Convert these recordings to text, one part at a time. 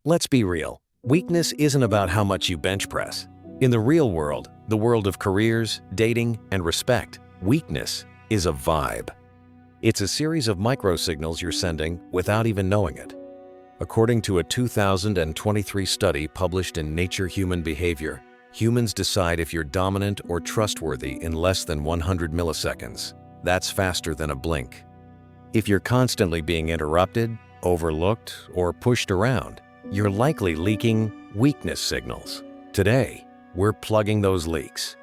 Let's be real. Weakness isn't about how much you bench press. In the real world, the world of careers, dating, and respect, weakness is a vibe. It's a series of microsignals you're sending without even knowing it. According to a 2023 study published in Nature Human Behaviour, humans decide if you're dominant or trustworthy in less than 100 milliseconds. That's faster than a blink. If you're constantly being interrupted, overlooked, or pushed around, you're likely leaking weakness signals. Today, we're plugging those leaks.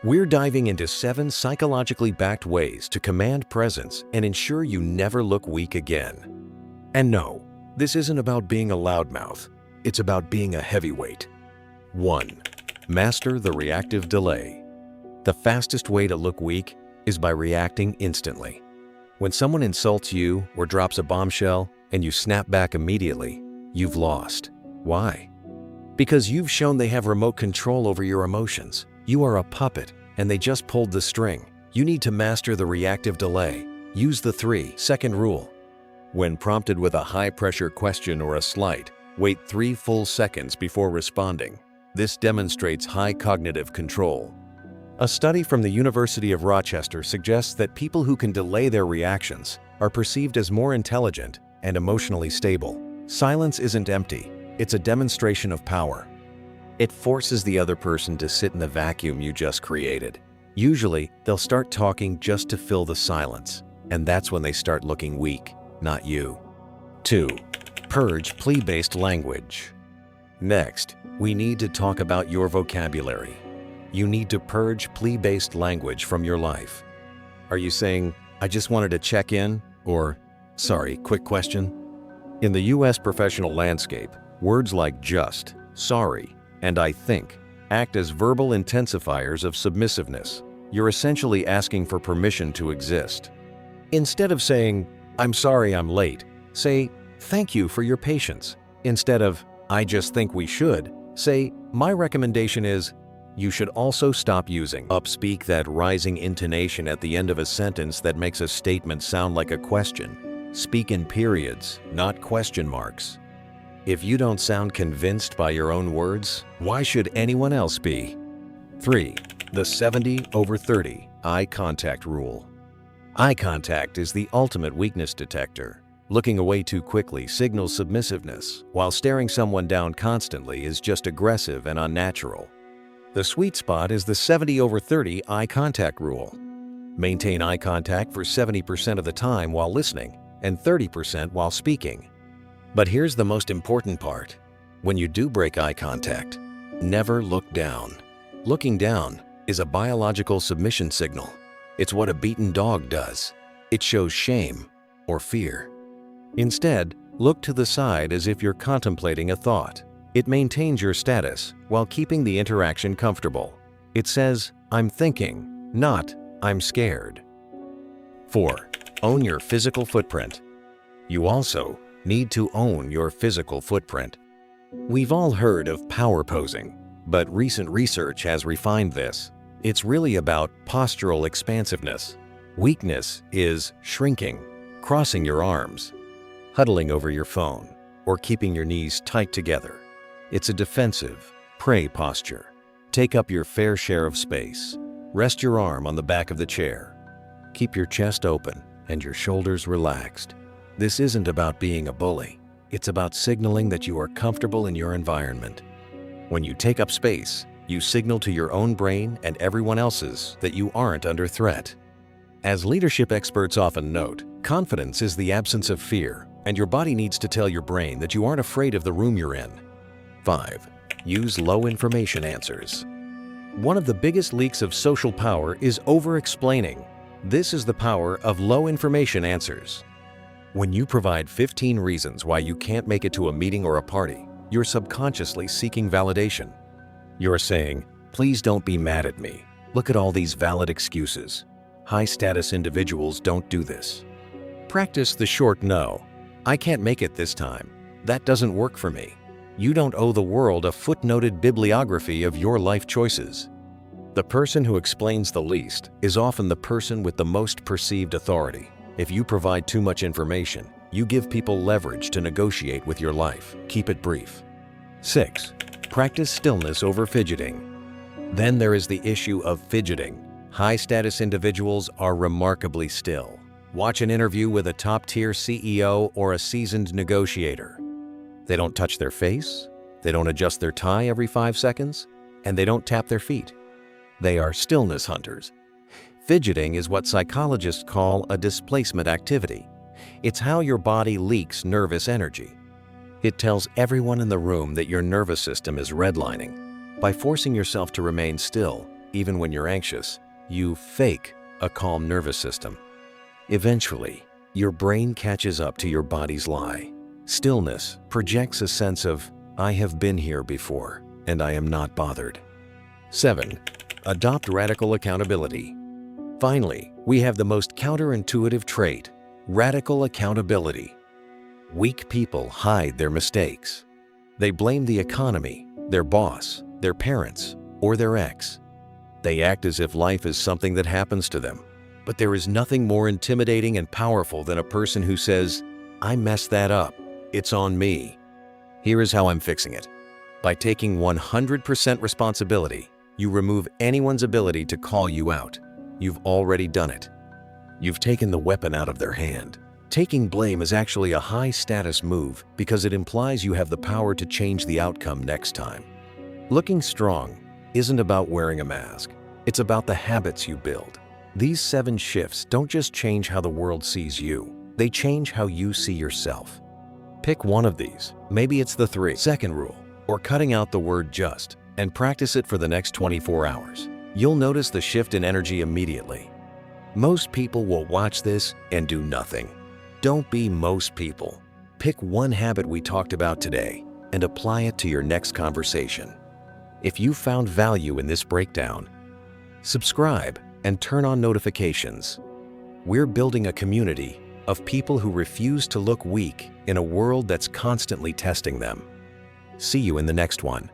We're diving into 7 psychologically backed ways to command presence and ensure you never look weak again. And no, this isn't about being a loudmouth. It's about being a heavyweight. 1. Master the reactive delay. The fastest way to look weak is by reacting instantly. When someone insults you or drops a bombshell and you snap back immediately, you've lost. Why? Because you've shown they have remote control over your emotions. You are a puppet, and they just pulled the string. You need to master the reactive delay. Use the 3-second rule. When prompted with a high-pressure question or a slight, wait 3 full seconds before responding. This demonstrates high cognitive control. A study from the University of Rochester suggests that people who can delay their reactions are perceived as more intelligent and emotionally stable. Silence isn't empty. It's a demonstration of power. It forces the other person to sit in the vacuum you just created. Usually, they'll start talking just to fill the silence, and that's when they start looking weak, not you. 2. Purge plea-based language. Next, we need to talk about your vocabulary. You need to purge plea-based language from your life. Are you saying, "I just wanted to check in," or "Sorry, quick question"? In the U.S. professional landscape, words like just, sorry, and I think act as verbal intensifiers of submissiveness. You're essentially asking for permission to exist. Instead of saying, "I'm sorry I'm late," say, "Thank you for your patience." Instead of, "I just think we should," say, "My recommendation is," You should also stop using upspeak, that rising intonation at the end of a sentence that makes a statement sound like a question. Speak in periods, not question marks. If you don't sound convinced by your own words, why should anyone else be? 3. The 70/30 eye contact rule. Eye contact is the ultimate weakness detector. Looking away too quickly signals submissiveness, while staring someone down constantly is just aggressive and unnatural. The sweet spot is the 70/30 eye contact rule. Maintain eye contact for 70% of the time while listening and 30% while speaking. But here's the most important part. When you do break eye contact, never look down. Looking down is a biological submission signal. It's what a beaten dog does. It shows shame or fear. Instead, look to the side as if you're contemplating a thought. It maintains your status while keeping the interaction comfortable. It says, "I'm thinking," not "I'm scared." 4. Own your physical footprint. You also need to own your physical footprint. We've all heard of power posing, but recent research has refined this. It's really about postural expansiveness. Weakness is shrinking, crossing your arms, huddling over your phone, or keeping your knees tight together. It's a defensive, prey posture. Take up your fair share of space. Rest your arm on the back of the chair. Keep your chest open and your shoulders relaxed. This isn't about being a bully. It's about signaling that you are comfortable in your environment. When you take up space, you signal to your own brain and everyone else's that you aren't under threat. As leadership experts often note, confidence is the absence of fear, and your body needs to tell your brain that you aren't afraid of the room you're in. 5. Use low information answers. One of the biggest leaks of social power is over-explaining. This is the power of low information answers. When you provide 15 reasons why you can't make it to a meeting or a party, you're subconsciously seeking validation. You're saying, "Please don't be mad at me. Look at all these valid excuses. High-status individuals don't do this." Practice the short no. "I can't make it this time. That doesn't work for me." You don't owe the world a footnoted bibliography of your life choices. The person who explains the least is often the person with the most perceived authority. If you provide too much information, You give people leverage to negotiate with your life. Keep it brief. 6. Practice stillness over fidgeting. Then there is the issue of fidgeting. High-status individuals are remarkably still. Watch an interview with a top-tier CEO or a seasoned negotiator. They don't touch their face, they don't adjust their tie every 5 seconds, and they don't tap their feet. They are stillness hunters. Fidgeting is what psychologists call a displacement activity. It's how your body leaks nervous energy. It tells everyone in the room that your nervous system is redlining. By forcing yourself to remain still, even when you're anxious, you fake a calm nervous system. Eventually, your brain catches up to your body's lie. Stillness projects a sense of, I have been here before, and I am not bothered. 7. Adopt radical accountability. Finally, we have the most counterintuitive trait, radical accountability. Weak people hide their mistakes. They blame the economy, their boss, their parents, or their ex. They act as if life is something that happens to them. But there is nothing more intimidating and powerful than a person who says, I messed that up. It's on me. Here is how I'm fixing it. By taking 100% responsibility, you remove anyone's ability to call you out. You've already done it. You've taken the weapon out of their hand. Taking blame is actually a high-status move because it implies you have the power to change the outcome next time. Looking strong isn't about wearing a mask. It's about the habits you build. These 7 shifts don't just change how the world sees you. They change how you see yourself. Pick one of these. Maybe it's the 3-second rule, or cutting out the word just, and practice it for the next 24 hours. You'll notice the shift in energy immediately. Most people will watch this and do nothing. Don't be most people. Pick one habit we talked about today and apply it to your next conversation. If you found value in this breakdown, subscribe and turn on notifications. We're building a community of people who refuse to look weak in a world that's constantly testing them. See you in the next one.